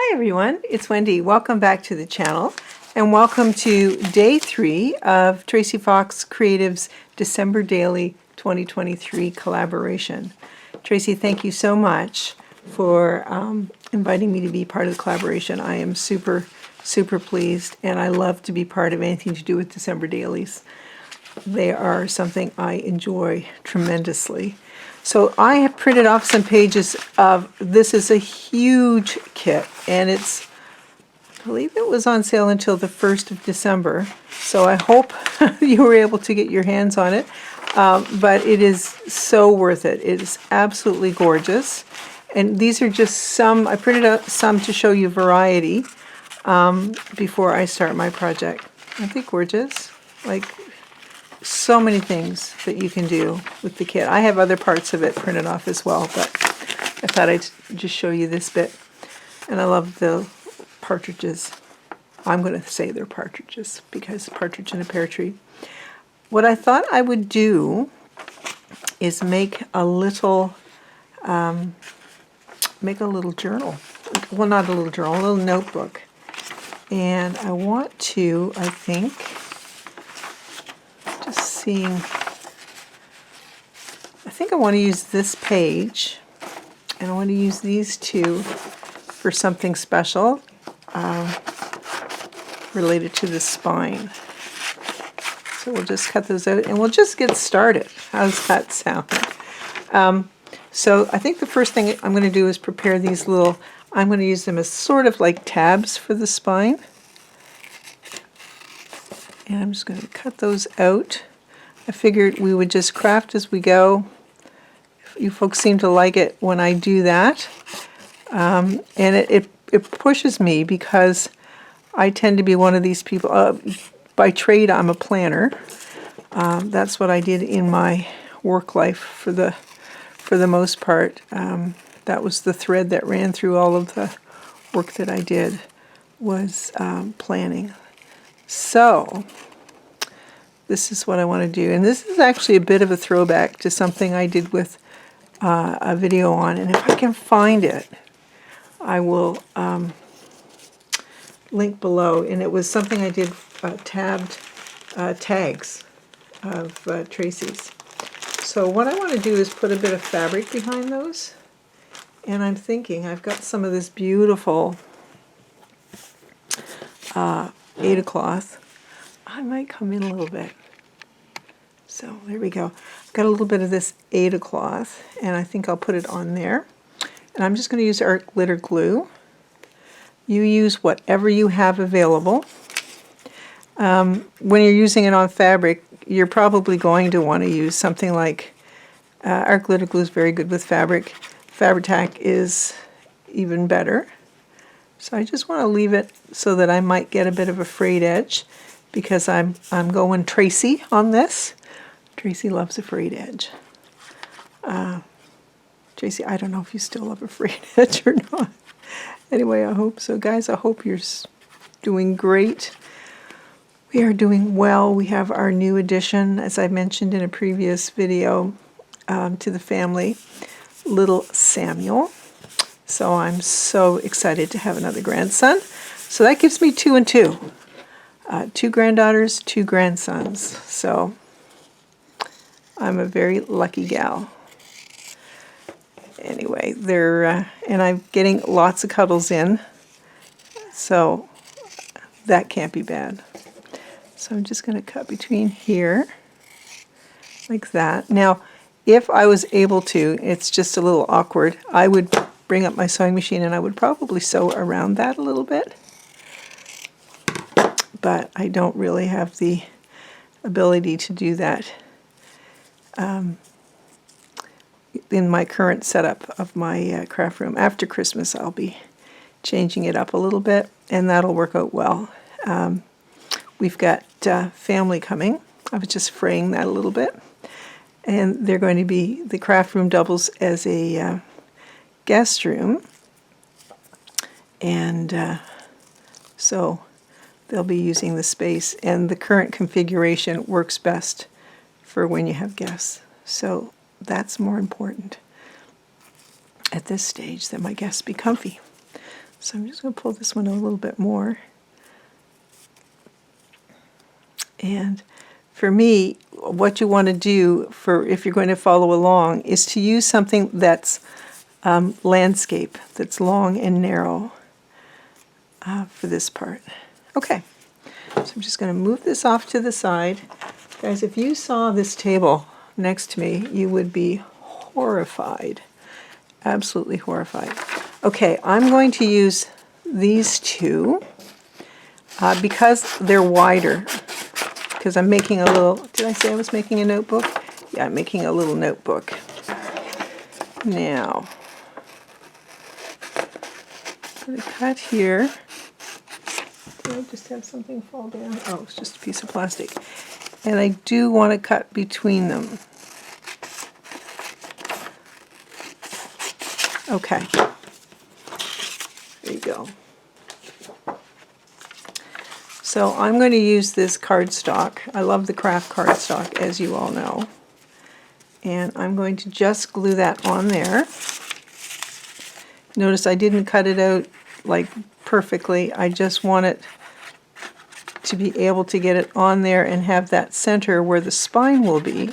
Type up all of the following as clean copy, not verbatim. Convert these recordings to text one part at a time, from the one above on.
Hi everyone, it's Wendy. Welcome back to the channel and welcome to day 3 of Tracy Fox Creative's December Daily 2023 collaboration. Tracy, thank you so much for inviting me to be part of the collaboration. I am super pleased, and I love to be part of anything to do with December Dailies. They are something I enjoy tremendously. So I have printed off some pages of, this is a huge kit, and I believe it was on sale until the 1st of December. So I hope you were able to get your hands on it, but it is so worth it. It is absolutely gorgeous. And these are just some, I printed out some to show you variety before I start my project. Aren't they gorgeous? Like, so many things that you can do with the kit. I have other parts of it printed off as well, but I thought I'd just show you this bit. And I love the partridges. I'm going to say they're partridges because partridge in a pear tree. What I thought I would do is make a little journal. Well, not a little journal, a little notebook. And I want to, I think, I think I want to use this page, and I want to use these two for something special related to the spine. So we'll just cut those out and we'll just get started. How does that sound? So I think the first thing I'm going to do is prepare these little, I'm going to use them as sort of like tabs for the spine. And I'm just going to cut those out. I figured we would just craft as we go. You folks seem to like it when I do that. And it pushes me because I tend to be one of these people. By trade, I'm a planner. That's what I did in my work life for the most part. That was the thread that ran through all of the work that I did, was planning. So this is what I want to do, and this is actually a bit of a throwback to something I did with a video on, and if I can find it, I will link below. And it was something I did, tabbed tags of Tracy's. So what I want to do is put a bit of fabric behind those, and I'm thinking I've got some of this beautiful Aida cloth. I might come in a little bit. So there we go. I've got a little bit of this Aida cloth, and I think I'll put it on there. And I'm just going to use art glitter glue. You use whatever you have available. When you're using it on fabric, you're probably going to want to use something like art glitter glue is very good with fabric. Fabri-Tac is even better. So I just want to leave it so that I might get a bit of a frayed edge, because I'm going Tracy on this. Tracy loves a frayed edge. Tracy, I don't know if you still love a frayed edge or not. Anyway, I hope so. Guys, I hope you're doing great. We are doing well. We have our new addition, as I mentioned in a previous video, to the family, little Samuel. So I'm so excited to have another grandson. So that gives me 2 and 2. 2 granddaughters, 2 grandsons. So I'm a very lucky gal. Anyway, and I'm getting lots of cuddles in, so that can't be bad. So I'm just going to cut between here, like that. Now, if I was able to, it's just a little awkward, I would bring up my sewing machine and I would probably sew around that a little bit. But I don't really have the ability to do that in my current setup of my craft room. After Christmas, I'll be changing it up a little bit, and that'll work out well. We've got family coming. I was just fraying that a little bit. And they're going to be, the craft room doubles as a guest room. And so they'll be using the space, and the current configuration works best for when you have guests. So that's more important at this stage, that my guests be comfy. So I'm just going to pull this one a little bit more. And for me, what you want to do for if you're going to follow along is to use something that's landscape, that's long and narrow for this part. Okay, so I'm just going to move this off to the side. Guys, if you saw this table next to me, you would be horrified, absolutely horrified. Okay, I'm going to use these two because they're wider. Because I'm making a little, did I say I was making a notebook? Yeah, I'm making a little notebook. Now, I'm going to cut here. Did I just have something fall down? Oh, it's just a piece of plastic. And I do want to cut between them. Okay. There you go. So I'm going to use this cardstock. I love the craft cardstock, as you all know. And I'm going to just glue that on there. Notice I didn't cut it out like perfectly. I just want it to be able to get it on there and have that center where the spine will be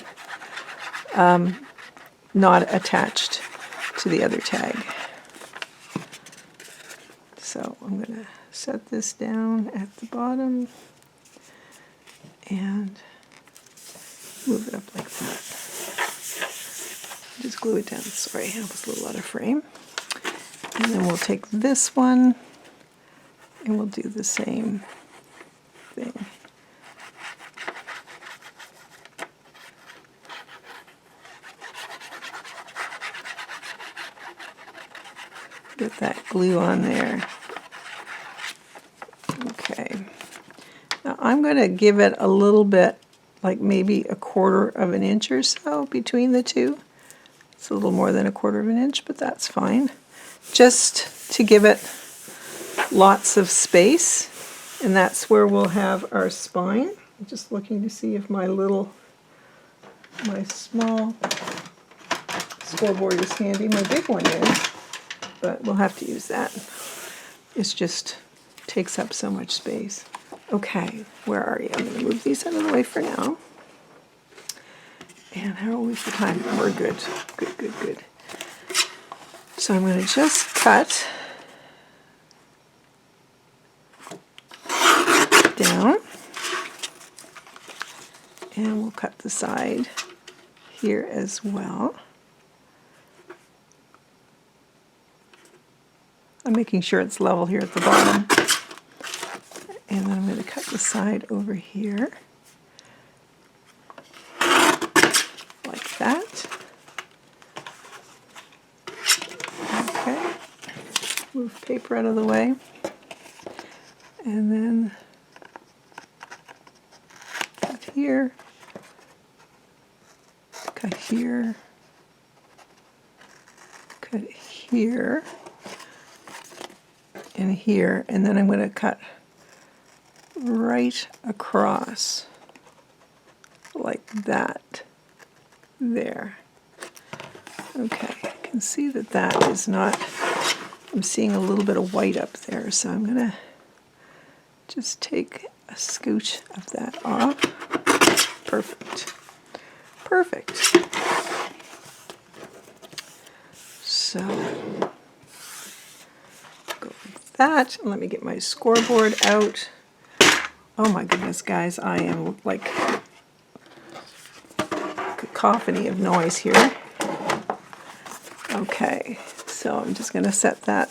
not attached to the other tag. So I'm going to set this down at the bottom and move it up like that. Just glue it down. Sorry, I was a little out of frame. And then we'll take this one and we'll do the same thing. Get that glue on there. Okay. Now I'm going to give it a little bit, like maybe 1/4 of an inch or so between the two. It's a little more than 1/4 of an inch, but that's fine. Just to give it lots of space, and that's where we'll have our spine. I'm just looking to see if my small scoreboard is handy. My big one is, but we'll have to use that. It's just takes up so much space. Okay, where are you? I'm going to move these out of the way for now. And how are we for time? We're good. Good, good, good. So I'm going to just cut down. And we'll cut the side here as well. I'm making sure it's level here at the bottom. And then I'm going to cut the side over here. Like that. Okay. Move paper out of the way. And then cut here. Cut here. Cut here. And here, and then I'm going to cut right across like that there. Okay, I can see that that is not, I'm seeing a little bit of white up there, so I'm going to just take a scooch of that off. Perfect. Perfect. So that. Let me get my scoreboard out. Oh my goodness, guys, I am like a cacophony of noise here. Okay, so I'm just going to set that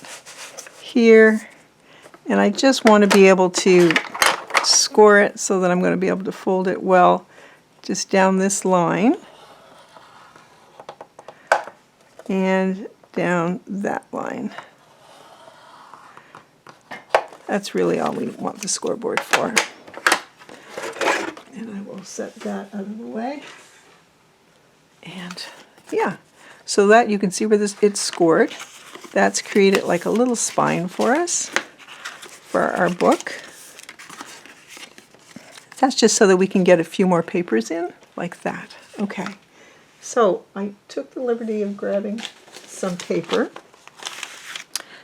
here, and I just want to be able to score it so that I'm going to be able to fold it well just down this line and down that line. That's really all we want the scoreboard for. And I will set that out of the way. And yeah, so that you can see where this it's scored. That's created like a little spine for us for our book. That's just so that we can get a few more papers in, like that. Okay, so I took the liberty of grabbing some paper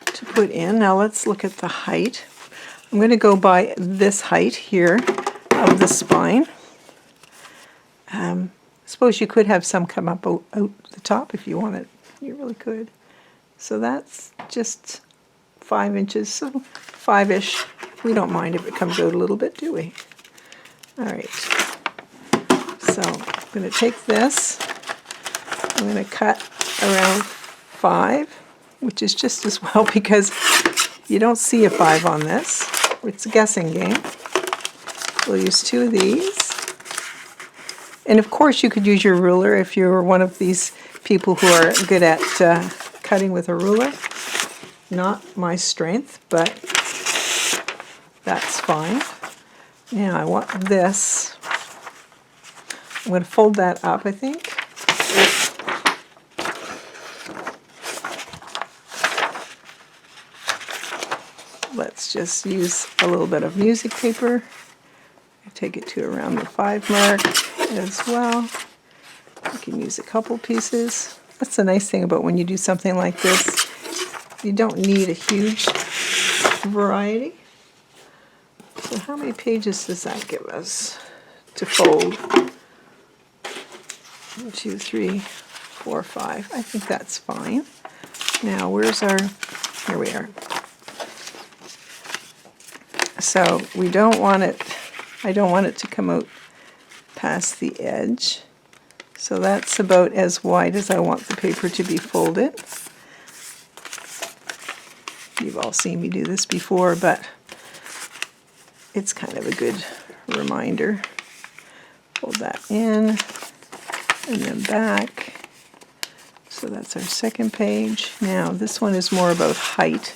to put put in. Now let's look at the height. I'm going to go by this height here of the spine. I suppose you could have some come up out the top if you wanted. You really could. So that's just 5 inches, so 5-ish. We don't mind if it comes out a little bit, do we? All right. So I'm going to take this. I'm going to cut around 5, which is just as well because you don't see a 5 on this. It's a guessing game. We'll use 2 of these. And of course you could use your ruler if you're one of these people who are good at cutting with a ruler. Not my strength, but that's fine. Now I want this. I'm going to fold that up, I think. Let's just use a little bit of music paper. Take it to around the 5 mark as well. You can use a couple pieces. That's the nice thing about when you do something like this. You don't need a huge variety. So how many pages does that give us to fold? 1, 2, 3, 4, 5. I think that's fine. Now where's our, here we are. So we don't want it, I don't want it to come out past the edge. So that's about as wide as I want the paper to be folded. You've all seen me do this before, but it's kind of a good reminder. Fold that in and then back. So that's our second page. Now this one is more about height.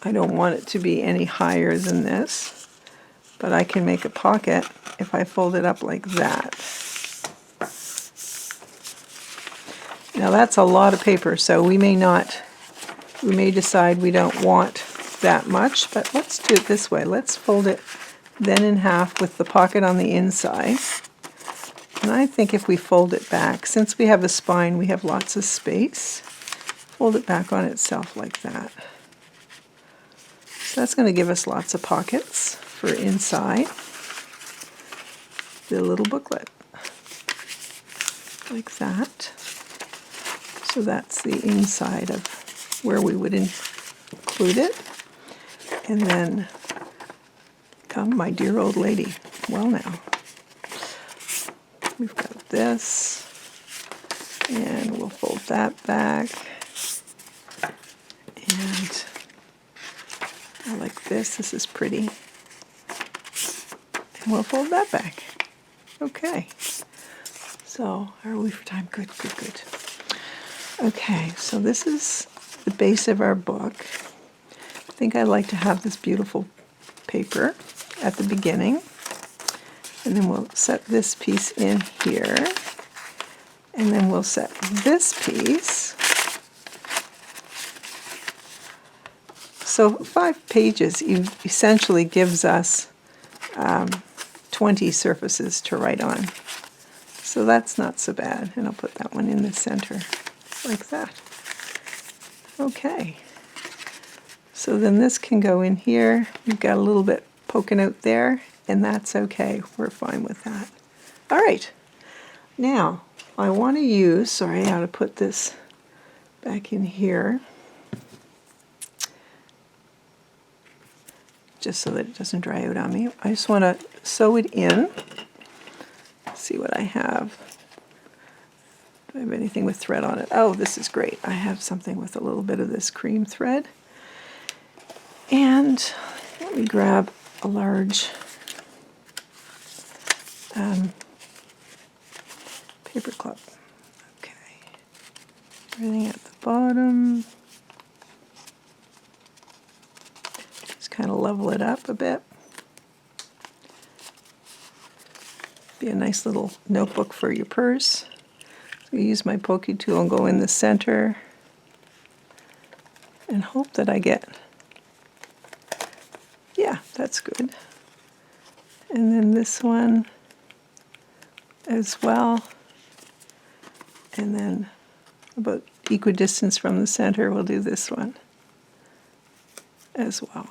I don't want it to be any higher than this, but I can make a pocket if I fold it up like that. Now that's a lot of paper, so we may decide we don't want that much, but let's do it this way. Let's fold it then in half with the pocket on the inside. And I think if we fold it back, since we have a spine, we have lots of space. Fold it back on itself like that. So that's going to give us lots of pockets for inside the little booklet, like that. So that's the inside of where we would include it. And then come my dear old lady. Well now, we've got this, and we'll fold that back. And I like this. This is pretty. And we'll fold that back. Okay. So, are we for time? Good, good, good. Okay, so this is the base of our book. I think I like to have this beautiful paper at the beginning. And then we'll set this piece in here. And then we'll set this piece. So 5 pages essentially gives us 20 surfaces to write on. So that's not so bad. And I'll put that one in the center like that. Okay. So then this can go in here. We've got a little bit poking out there, and that's okay. We're fine with that. All right. Now, I want to use, sorry, how to put this back in here, just so that it doesn't dry out on me. I just want to sew it in. Let's see what I have. Do I have anything with thread on it? Oh, this is great. I have something with a little bit of this cream thread. And let me grab a large paper clip. Okay. Everything at the bottom. Just kind of level it up a bit. Be a nice little notebook for your purse. So use my pokey tool and go in the center and hope that I get, yeah, that's good. And then this one as well. And then about equidistance from the center, we'll do this one as well.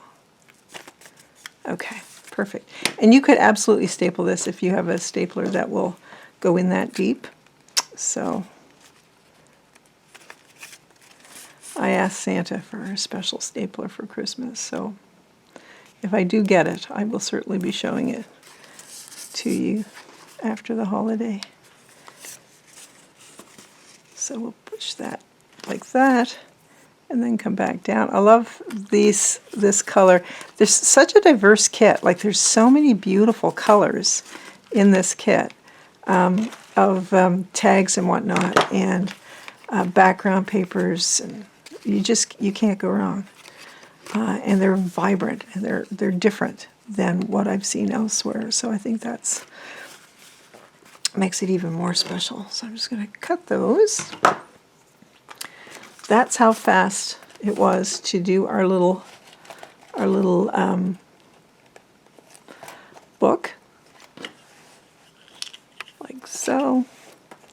Okay, perfect. And you could absolutely staple this if you have a stapler that will go in that deep. So I asked Santa for a special stapler for Christmas, so if I do get it, I will certainly be showing it to you after the holiday. So we'll push that like that, and then come back down. I love this color. There's such a diverse kit. Like, there's so many beautiful colors in this kit of tags and whatnot, and background papers, and you can't go wrong. And they're vibrant, and they're different than what I've seen elsewhere. So I think that's makes it even more special. So I'm just going to cut those. That's how fast it was to do our little book, like so,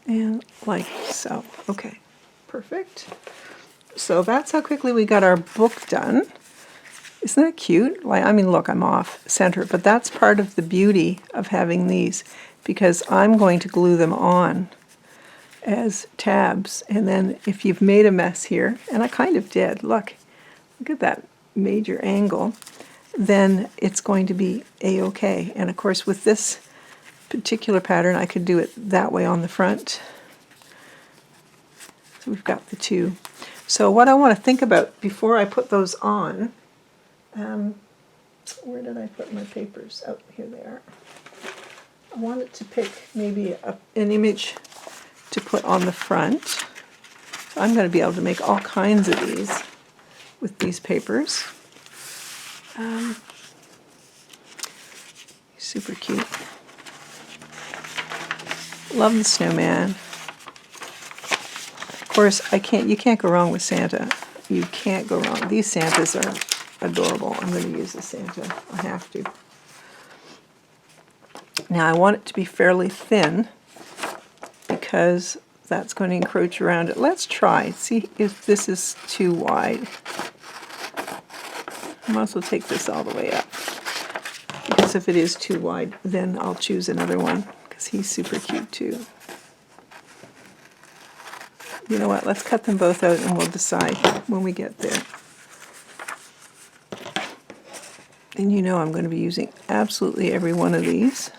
and like so. Okay, perfect. So that's how quickly we got our book done. Isn't that cute? Like, I mean, look, I'm off center, but that's part of the beauty of having these, because I'm going to glue them on as tabs. And then if you've made a mess here, and I kind of did, look at that major angle, then it's going to be a-okay. And of course, with this particular pattern, I could do it that way on the front. So we've got the two. So what I want to think about before I put those on, where did I put my papers? Oh, here they are. I wanted to pick maybe an image to put on the front. So I'm going to be able to make all kinds of these with these papers. Super cute. Love the snowman. Of course, you can't go wrong with Santa. You can't go wrong. These Santas are adorable. I'm going to use the Santa. I have to. Now I want it to be fairly thin because that's going to encroach around it. Let's try. See if this is too wide. I might as well take this all the way up, because if it is too wide, then I'll choose another one, because he's super cute too. You know what? Let's cut them both out and we'll decide when we get there. And you know I'm going to be using absolutely every one of these.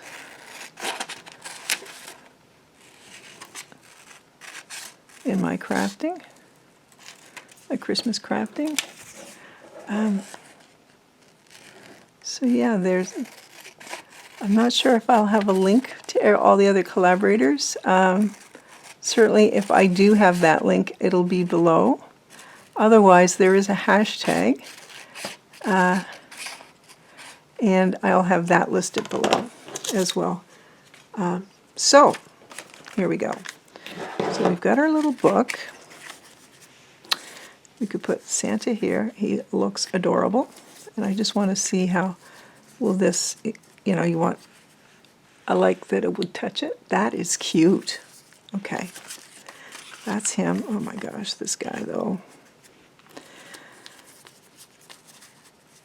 In my crafting, my Christmas crafting. So yeah, I'm not sure if I'll have a link to all the other collaborators. Certainly if I do have that link, it'll be below. Otherwise, there is a hashtag, and I'll have that listed below as well. So here we go. So we've got our little book. We could put Santa here. He looks adorable. And I just want to see how will this, I like that it would touch it. That is cute. Okay. That's him. Oh my gosh, this guy though.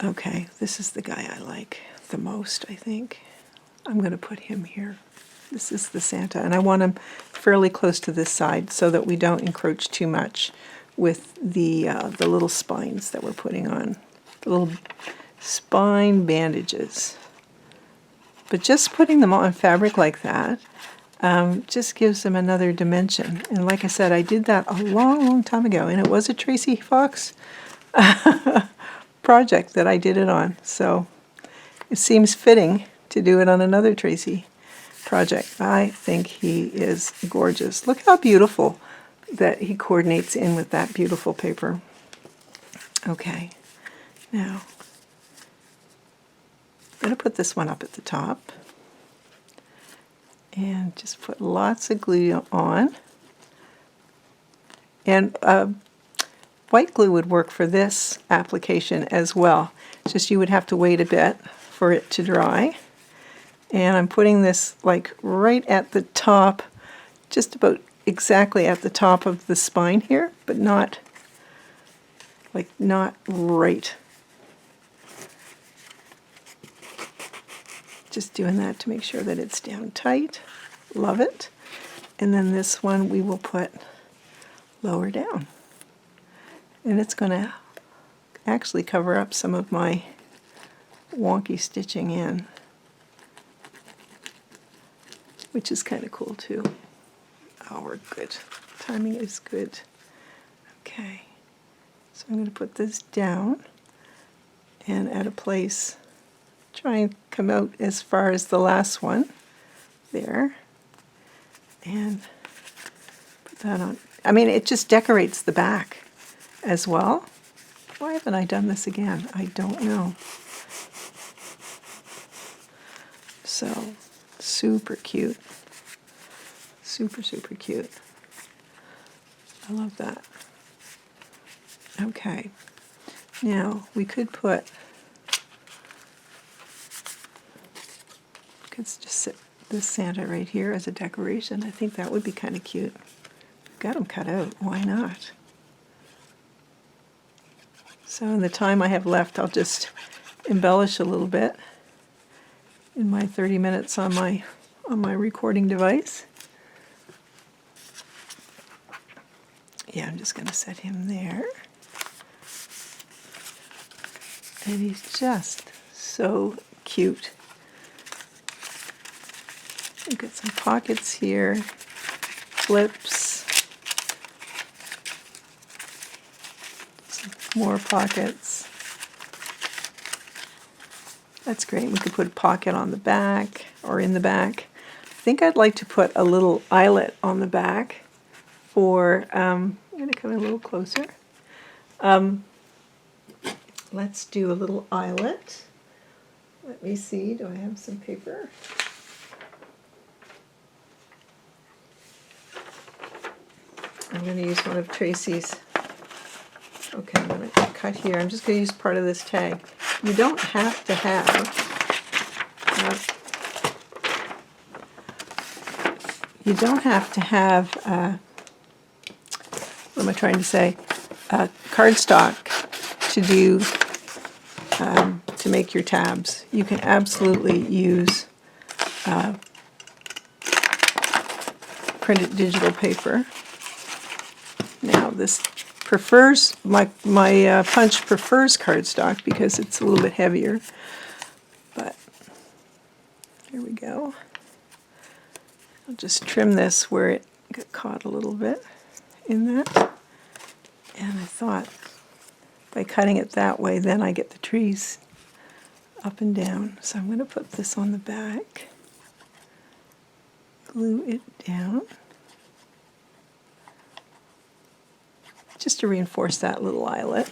Okay, this is the guy I like the most, I think. I'm going to put him here. This is the Santa, and I want him fairly close to this side so that we don't encroach too much with the little spines that we're putting on, the little spine bandages. But just putting them on fabric like that just gives them another dimension. And like I said, I did that a long, long time ago, and it was a Tracy Fox project that I did it on. So it seems fitting to do it on another Tracy project. I think he is gorgeous. Look how beautiful that he coordinates in with that beautiful paper. Okay, now I'm going to put this one up at the top and just put lots of glue on. And white glue would work for this application as well. It's just you would have to wait a bit for it to dry. And I'm putting this like right at the top, just about exactly at the top of the spine here, but not right. Just doing that to make sure that it's down tight. Love it. And then this one we will put lower down. And it's going to actually cover up some of my wonky stitching in, which is kind of cool too. Oh, we're good. Timing is good. Okay. So I'm going to put this down and at a place, try and come out as far as the last one there, and put that on. I mean, it just decorates the back as well. Why haven't I done this again? I don't know. So, super cute. Super, super cute. I love that. Okay. Now, we could just sit this Santa right here as a decoration. I think that would be kind of cute. Got them cut out. Why not? So in the time I have left, I'll just embellish a little bit in my 30 minutes on my recording device. Yeah, I'm just going to set him there. And he's just so cute. We've got some pockets here, flips, some more pockets. That's great. We could put a pocket on the back or in the back. I think I'd like to put a little eyelet on the back for, I'm going to come in a little closer. Let's do a little eyelet. Let me see, do I have some paper? I'm going to use one of Tracy's. Okay, I'm going to cut here. I'm just going to use part of this tag. You don't have to have, what am I trying to say, cardstock to do, to make your tabs. You can absolutely use printed digital paper. Now this prefers, my punch prefers cardstock because it's a little bit heavier, but here we go. I'll just trim this where it got caught a little bit in that, and I thought by cutting it that way then I get the trees up and down. So I'm going to put this on the back, glue it down, just to reinforce that little eyelet.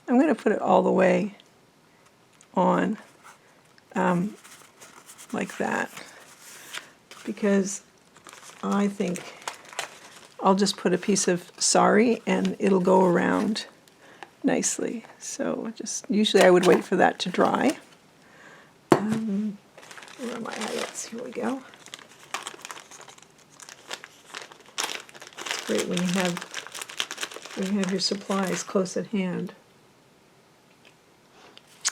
I'm going to put it all the way on like that, because I think I'll just put a piece of sari and it'll go around nicely. So just usually I would wait for that to dry. Where are my eyelets? Here we go. Great when you have your supplies close at hand.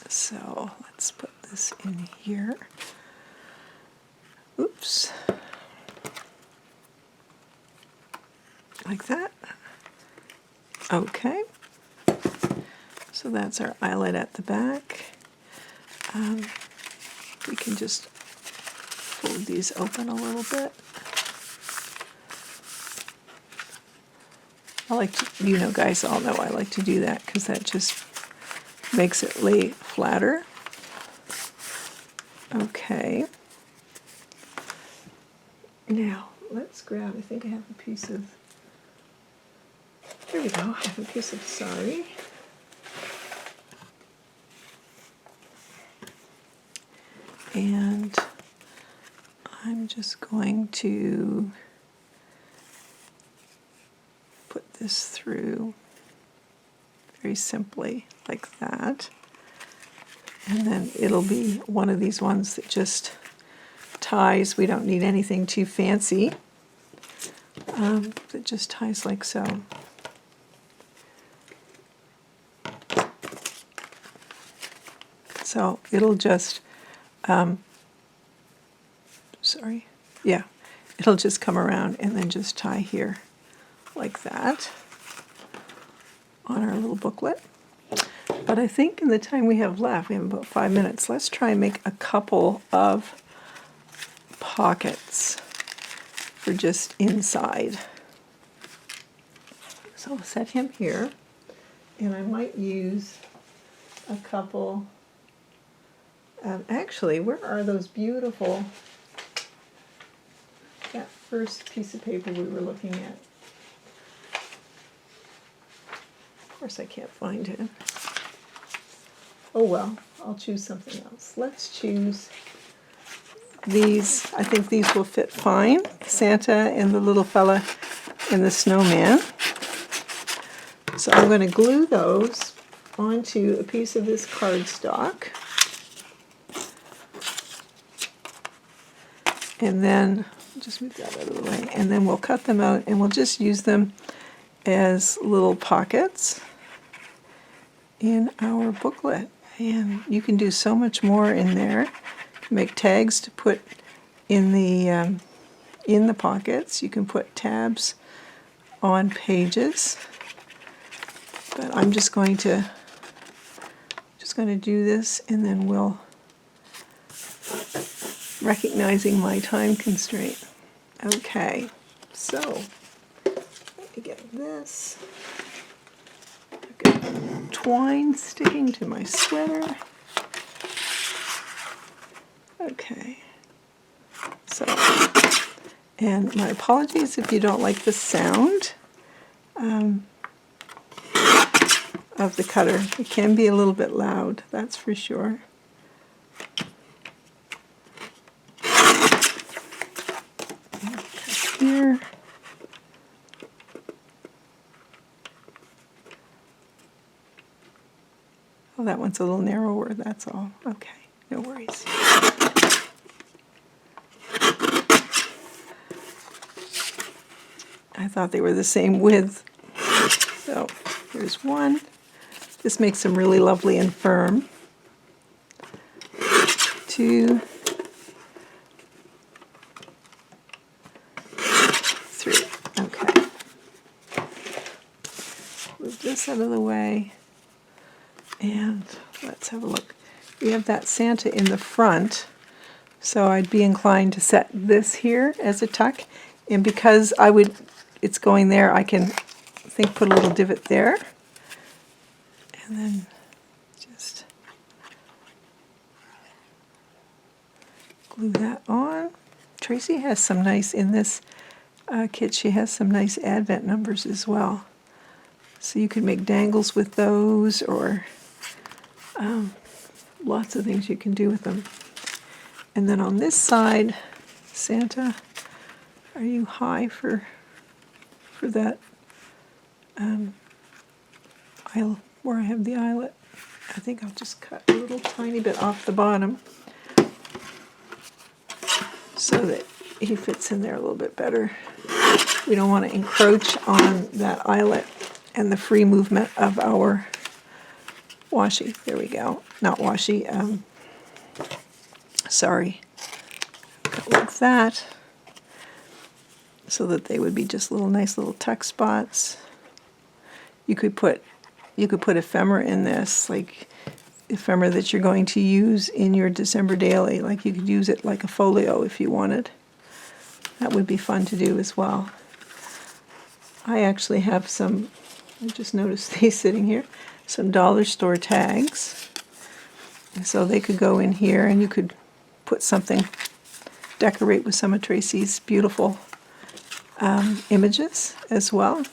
So let's put this in here. Oops. Like that. Okay. So that's our eyelet at the back. We can just fold these open a little bit. I like to, you know, guys all know I like to do that because that just makes it lay flatter. Okay. Now, let's grab, I think I have a piece of, here we go, I have a piece of sari. And I'm just going to put this through very simply like that. And then it'll be one of these ones that just ties. We don't need anything too fancy. It just ties like so. So it'll just, it'll just come around and then just tie here like that on our little booklet. But I think in the time we have left, we have about 5 minutes, let's try and make a couple of pockets for just inside. So I'll set him here, and I might use a couple. Actually, where are those beautiful, that first piece of paper we were looking at? Of course I can't find it. Oh well, I'll choose something else. Let's choose these. I think these will fit fine. Santa and the little fella and the snowman. So I'm going to glue those onto a piece of this cardstock. And then, just move that out of the way, and then we'll cut them out and we'll just use them as little pockets in our booklet. And you can do so much more in there. Make tags to put in the pockets. You can put tabs on pages. But I'm just going to do this, and then we'll, recognizing my time constraint. Okay, so let me get this. I've got twine sticking to my sweater. Okay, so, and my apologies if you don't like the sound of the cutter. It can be a little bit loud, that's for sure. Here. Oh, that one's a little narrower, that's all. Okay, no worries. I thought they were the same width. So here's one. This makes them really lovely and firm. 2, 3. Okay. Move this out of the way. And let's have a look. We have that Santa in the front, so I'd be inclined to set this here as a tuck. And because it's going there, I can, put a little divot there. And then just glue that on. Tracy has some nice, in this kit, she has some nice Advent numbers as well. So you could make dangles with those, or lots of things you can do with them. And then on this side, Santa, are you high for that aisle where I have the eyelet? I think I'll just cut a little tiny bit off the bottom so that he fits in there a little bit better. We don't want to encroach on that eyelet and the free movement of our washi. There we go. Not washi. Sorry. Cut like that, so that they would be just nice little tuck spots. You could put ephemera in this, like ephemera that you're going to use in your December daily. Like you could use it like a folio if you wanted. That would be fun to do as well. I actually have some, I just noticed these sitting here, some dollar store tags. So they could go in here, and you could put something, decorate with some of Tracy's beautiful images as well.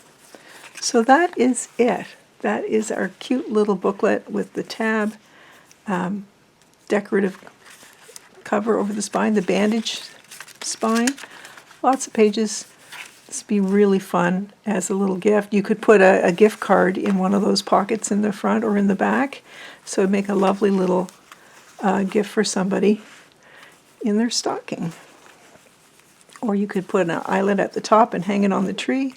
So that is it. That is our cute little booklet with the tab, decorative cover over the spine, the bandage spine, lots of pages. This would be really fun as a little gift. You could put a gift card in one of those pockets in the front or in the back, so it'd make a lovely little gift for somebody in their stocking. Or you could put an eyelet at the top and hang it on the tree,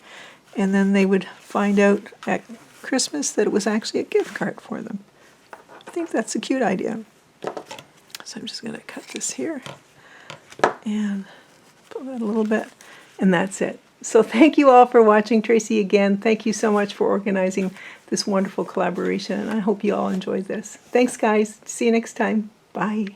and then they would find out at Christmas that it was actually a gift card for them. I think that's a cute idea. So I'm just going to cut this here and pull that a little bit, and that's it. So thank you all for watching. Tracy, again, thank you so much for organizing this wonderful collaboration, and I hope you all enjoyed this. Thanks, guys. See you next time. Bye.